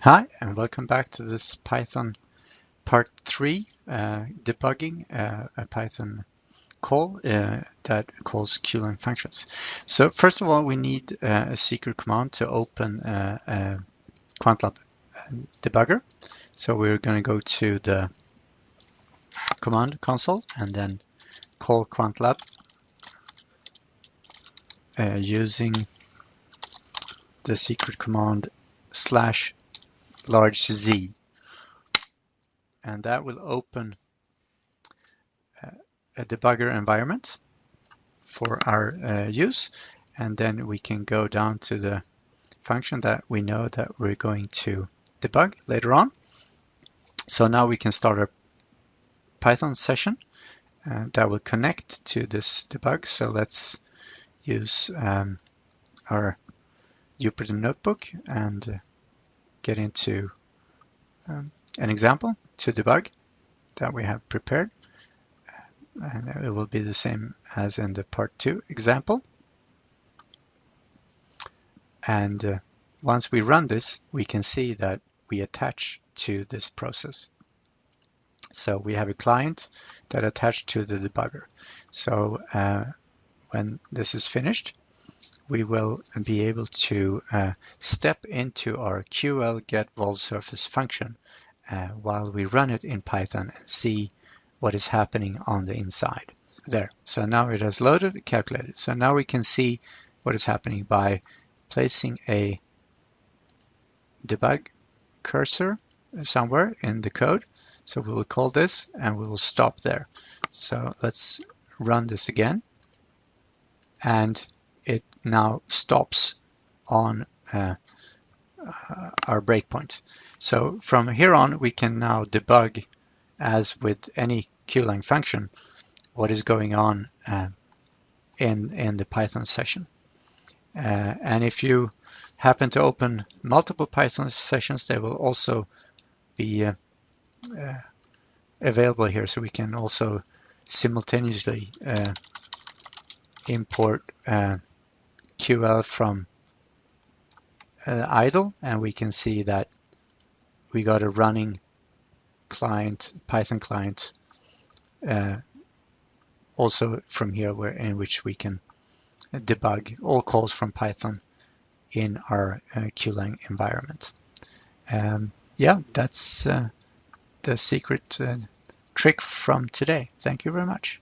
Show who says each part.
Speaker 1: Hi, and welcome back to this Python part 3, debugging a Python call that calls Qlang functions. So first of all, we need a secret command to open a Quantlab debugger. So we're going to go to the command console and then call Quantlab using the secret command /Z. And that will open a debugger environment for our use, and then we can go down to the function that we know that we're going to debug later on. So now we can start a Python session that will connect to this debug. So let's use our Jupyter notebook and get into an example to debug that we have prepared. And it will be the same as in the part 2 example. And once we run this, we can see that we attach to this process. So we have a client that attached to the debugger. So when this is finished, we will be able to step into our QL get vol surface function while we run it in Python and see what is happening on the inside there. So now it has loaded and calculated. So now we can see what is happening by placing a debug cursor somewhere in the code. So we will call this and we will stop there. So let's run this again. And it now stops on our breakpoint. So from here on, we can now debug, as with any Qlang function, what is going on in the Python session. And if you happen to open multiple Python sessions, they will also be available here. So we can also simultaneously import QL from idle, and we can see that we got a running client, Python client, also from here, in which we can debug all calls from Python in our Qlang environment. Yeah, that's the secret trick from today. Thank you very much.